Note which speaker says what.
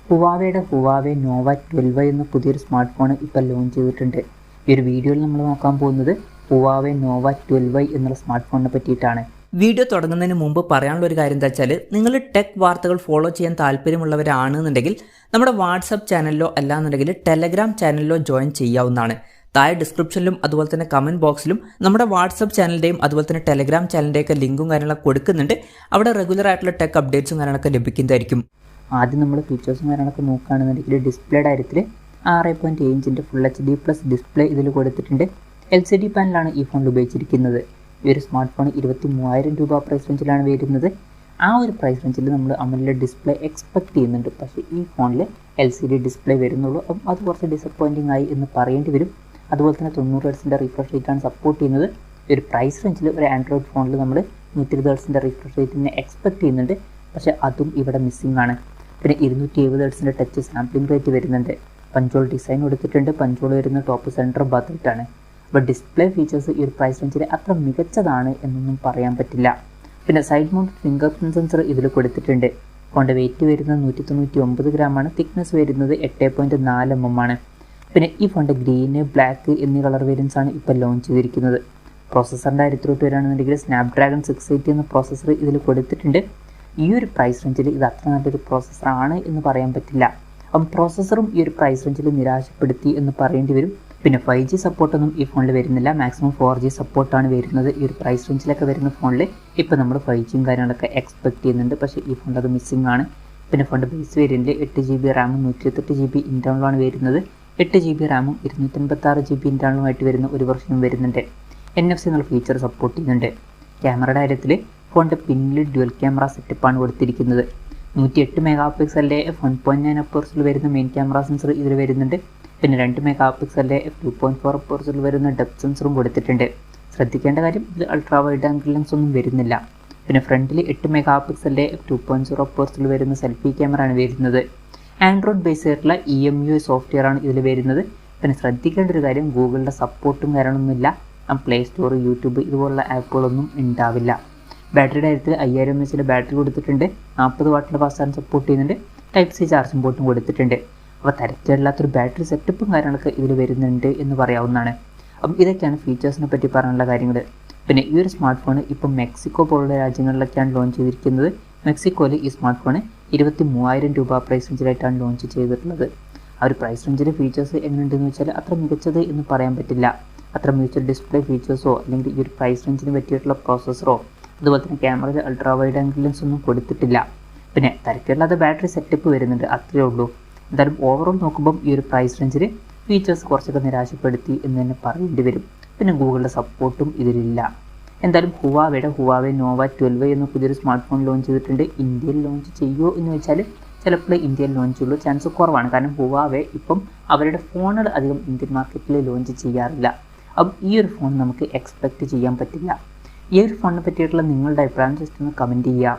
Speaker 1: ഹുവാവേയുടെ Huawei Nova 12 എന്ന പുതിയൊരു smart phone ഇപ്പോൾ ലോഞ്ച് ചെയ്തിട്ടുണ്ട്. ഈ ഒരു വീഡിയോയിൽ നമ്മൾ നോക്കാൻ പോകുന്നത് ഹുവാവേ നോവ 12 എന്നുള്ള സ്മാർട്ട് ഫോണിനെ പറ്റിയിട്ടാണ്.
Speaker 2: വീഡിയോ തുടങ്ങുന്നതിന് മുമ്പ് പറയാനുള്ള ഒരു കാര്യം എന്താ വെച്ചാൽ, നിങ്ങൾ ടെക് വാർത്തകൾ ഫോളോ ചെയ്യാൻ താല്പര്യമുള്ളവരാണെന്നുണ്ടെങ്കിൽ നമ്മുടെ വാട്സപ്പ് ചാനലിലോ അല്ലാന്നുണ്ടെങ്കിൽ ടെലഗ്രാം ചാനലിലോ ജോയിൻ ചെയ്യാവുന്നതാണ്. താഴെ ഡിസ്ക്രിപ്ഷനിലും അതുപോലെ തന്നെ കമൻറ്റ് ബോക്സിലും നമ്മുടെ വാട്സപ്പ് ചാനലിൻ്റെയും അതുപോലെ തന്നെ ടെലഗ്രാം ചാനലിൻ്റെയൊക്കെ ലിങ്കും കാര്യങ്ങളൊക്കെ കൊടുക്കുന്നുണ്ട്. അവിടെ റെഗുലർ ആയിട്ടുള്ള ടെക് അപ്ഡേറ്റ്സും കാര്യങ്ങളൊക്കെ ലഭിക്കുന്നതായിരിക്കും.
Speaker 1: ആദ്യം നമ്മൾ ഫീച്ചേഴ്സും കാര്യങ്ങളൊക്കെ നോക്കുകയാണെന്നുണ്ടെങ്കിൽ ഡിസ്പ്ലേ കാര്യത്തിൽ 6.7 ഇഞ്ചിൻ്റെ ഫുൾ HD+ ഡിസ്പ്ലേ ഇതിൽ കൊടുത്തിട്ടുണ്ട്. LCD പാനലാണ് ഈ ഫോണിൽ ഉപയോഗിച്ചിരിക്കുന്നത്. ഈ ഒരു സ്മാർട്ട് ഫോൺ 23,000 രൂപ പ്രൈസ് റേഞ്ചിലാണ് വരുന്നത്. ആ ഒരു പ്രൈസ് റേഞ്ചിൽ നമ്മൾ AMOLED ഡിസ്പ്ലേ എക്സ്പെക്ട് ചെയ്യുന്നുണ്ട്. പക്ഷേ ഈ ഫോണിൽ LCD ഡിസ്പ്ലേ വരുന്നുള്ളൂ. അപ്പം അത് കുറച്ച് ഡിസപ്പോയിൻറ്റിംഗ് ആയി എന്ന് പറയേണ്ടി വരും. അതുപോലെ തന്നെ 90 Hz റിഫ്രഷ് റേറ്റാണ് സപ്പോർട്ട് ചെയ്യുന്നത്. ഈ ഒരു പ്രൈസ് റേഞ്ചിൽ ഒരു ആൻഡ്രോയിഡ് ഫോണിൽ നമ്മൾ 120 Hz റിഫ്രഷ് റേറ്റിനെ എക്സ്പെക്ട് ചെയ്യുന്നുണ്ട്. പക്ഷേ അതും ഇവിടെ മിസ്സിംഗ് ആണ്. പിന്നെ 270 Hz ടച്ച് സാമ്പിളിംഗ് റേറ്റ് വരുന്നുണ്ട്. പഞ്ചോൾ ഡിസൈൻ കൊടുത്തിട്ടുണ്ട്. പഞ്ചോൾ വരുന്ന ടോപ്പ് സെൻറ്റർ ഭാഗത്തായിട്ടാണ്. അപ്പോൾ ഡിസ്പ്ലേ ഫീച്ചേഴ്സ് ഈ ഒരു പ്രൈസ് റേഞ്ചിൽ അത്ര മികച്ചതാണ് എന്നൊന്നും പറയാൻ പറ്റില്ല. പിന്നെ side mounted finger print sensor ഇതിൽ കൊടുത്തിട്ടുണ്ട്. ഫോണിൻ്റെ വെയിറ്റ് വരുന്നത് 199 ഗ്രാമാണ്. തിക്നെസ് വരുന്നത് 8.4 mm ആണ്. പിന്നെ ഈ ഫോണിൻ്റെ ഗ്രീന്, ബ്ലാക്ക് എന്നീ കളർ വേരിയൻസ് ആണ് ഇപ്പോൾ ലോഞ്ച് ചെയ്തിരിക്കുന്നത്. പ്രോസസ്സറിൻ്റെ കാര്യത്തിലോട്ട് വരികയാണെന്നുണ്ടെങ്കിൽ സ്നാപ്ഡ്രാഗൺ 680 എന്ന പ്രോസസ്സർ ഇതിൽ കൊടുത്തിട്ടുണ്ട്. ഈ ഒരു പ്രൈസ് റേഞ്ചിൽ ഇത് അത്ര നല്ലൊരു പ്രോസസ്സറാണ് എന്ന് പറയാൻ പറ്റില്ല. അപ്പം പ്രോസസ്സറും ഈ ഒരു പ്രൈസ് റേഞ്ചിൽ നിരാശപ്പെടുത്തി എന്ന് പറയേണ്ടി വരും. പിന്നെ 5G സപ്പോർട്ടൊന്നും ഈ ഫോണിൽ വരുന്നില്ല. മാക്സിമം 4G സപ്പോർട്ടാണ് വരുന്നത്. ഈ ഒരു പ്രൈസ് റേഞ്ചിലൊക്കെ വരുന്ന ഫോണിൽ ഇപ്പോൾ നമ്മൾ 5Gയും കാര്യങ്ങളൊക്കെ എക്സ്പെക്ട് ചെയ്യുന്നുണ്ട്. പക്ഷേ ഈ ഫോണിൽ അത് മിസ്സിംഗ് ആണ്. പിന്നെ ഫോണിൻ്റെ ബേസ് വേരിയൻറ്റിൽ 8GB റാമും 128GB ഇൻറ്റേർണലാണ് വരുന്നത്. 8GB റാമും 256GB ഇൻറ്റേർണലുമായിട്ട് വരുന്ന ഒരു വെർഷനും വരുന്നുണ്ട്. NFC എന്നുള്ള ഫീച്ചർ സപ്പോർട്ട് ചെയ്യുന്നുണ്ട്. ക്യാമറയുടെ കാര്യത്തിൽ ഫോണിൻ്റെ പിന്നിൽ ഡ്യുവൽ ക്യാമറ സെറ്റപ്പാണ് കൊടുത്തിരിക്കുന്നത്. 108 MP f1.9 അപ്പേഴ്സിൽ വരുന്ന മെയിൻ ക്യാമറ സെൻസർ ഇതിൽ വരുന്നുണ്ട്. പിന്നെ 2 MP f2.4 അപ്പേഴ്സിൽ വരുന്ന ഡെപ്ത് സെൻസറും കൊടുത്തിട്ടുണ്ട്. ശ്രദ്ധിക്കേണ്ട കാര്യം, ഇതിൽ അൾട്രാ വൈഡ് ആംഗിൾ ലെൻസ് ഒന്നും വരുന്നില്ല. പിന്നെ ഫ്രണ്ടിൽ 8 MP f2.0 അപ്പേഴ്സിൽ വരുന്ന സെൽഫി ക്യാമറ ആണ് വരുന്നത്. ആൻഡ്രോയിഡ് ബേസ് ആയിട്ടുള്ള EMUI സോഫ്റ്റ്വെയർ ആണ് ഇതിൽ വരുന്നത്. പിന്നെ ശ്രദ്ധിക്കേണ്ട ഒരു കാര്യം, ഗൂഗിളിൻ്റെ സപ്പോർട്ടും കാര്യങ്ങളൊന്നുമില്ല. പ്ലേ സ്റ്റോർ, യൂട്യൂബ് ഇതുപോലുള്ള ആപ്പുകളൊന്നും ഉണ്ടാവില്ല. ബാറ്ററിയുടെ കാര്യത്തിൽ 5000 mAh ബാറ്ററി കൊടുത്തിട്ടുണ്ട്. 40 വാട്ടിൻ്റെ ഫാസ്റ്റ് ചാർജ് സപ്പോർട്ട് ചെയ്യുന്നുണ്ട്. Type-C ചാർജിംഗ് പോർട്ടും കൊടുത്തിട്ടുണ്ട്. അപ്പോൾ തരത്തിലല്ലാത്തൊരു ബാറ്ററി സെറ്റപ്പും കാര്യങ്ങളൊക്കെ ഇതിൽ വരുന്നുണ്ട് എന്ന് പറയാവുന്നതാണ്. അപ്പം ഇതൊക്കെയാണ് ഫീച്ചേഴ്സിനെ പറ്റി പറയാനുള്ള കാര്യങ്ങൾ. പിന്നെ ഈ ഒരു സ്മാർട്ട് ഫോൺ ഇപ്പം മെക്സിക്കോ പോലുള്ള രാജ്യങ്ങളിലൊക്കെയാണ് ലോഞ്ച് ചെയ്തിരിക്കുന്നത്. മെക്സിക്കോയിൽ ഈ സ്മാർട്ട് ഫോൺ 23,000 രൂപ പ്രൈസ് റേഞ്ചിലായിട്ടാണ് ലോഞ്ച് ചെയ്തിട്ടുള്ളത്. ആ ഒരു പ്രൈസ് റേഞ്ചിലെ ഫീച്ചേഴ്സ് എങ്ങനെയുണ്ടെന്ന് വെച്ചാൽ അത്ര മികച്ചത് എന്ന് പറയാൻ പറ്റില്ല. അത്ര മികച്ച ഡിസ്പ്ലേ ഫീച്ചേഴ്സോ അല്ലെങ്കിൽ ഈ ഒരു പ്രൈസ് റേഞ്ചിന് പറ്റിയിട്ടുള്ള പ്രോസസ്സറോ അതുപോലെ തന്നെ ക്യാമറയിൽ അൾട്രാ വൈഡ് ആംഗിൾ ലെൻസ് ഒന്നും കൊടുത്തിട്ടില്ല. പിന്നെ തരക്കേടില്ലാത്ത ബാറ്ററി സെറ്റപ്പ് വരുന്നുണ്ട്, അത്രയേ ഉള്ളൂ. എന്തായാലും ഓവറോൾ നോക്കുമ്പം ഈ ഒരു പ്രൈസ് റേഞ്ചിൽ ഫീച്ചേഴ്സ് കുറച്ചൊക്കെ നിരാശപ്പെടുത്തി എന്ന് തന്നെ പറയേണ്ടി വരും. പിന്നെ ഗൂഗിളിൻ്റെ സപ്പോർട്ടും ഇതിലില്ല. എന്തായാലും ഹുവാവേ നോവ 12 എന്ന പുതിയൊരു സ്മാർട്ട് ഫോൺ ലോഞ്ച് ചെയ്തിട്ടുണ്ട്. ഇന്ത്യയിൽ ലോഞ്ച് ചെയ്യുമോ എന്ന് വെച്ചാൽ ചിലപ്പോൾ ഇന്ത്യയിൽ ലോഞ്ച് ചെയ്യുള്ളൂ, ചാൻസ് കുറവാണ്. കാരണം ഹുവാവേ ഇപ്പം അവരുടെ ഫോണുകൾ അധികം ഇന്ത്യൻ മാർക്കറ്റിൽ ലോഞ്ച് ചെയ്യാറില്ല. അപ്പം ഈ ഒരു ഫോൺ നമുക്ക് എക്സ്പെക്റ്റ് ചെയ്യാൻ പറ്റില്ല. ഈ ഒരു ഫോണിനെ പറ്റിയിട്ടുള്ള നിങ്ങളുടെ അഭിപ്രായം ജസ്റ്റ് ഒന്ന് കമൻറ്റ് ചെയ്യുക.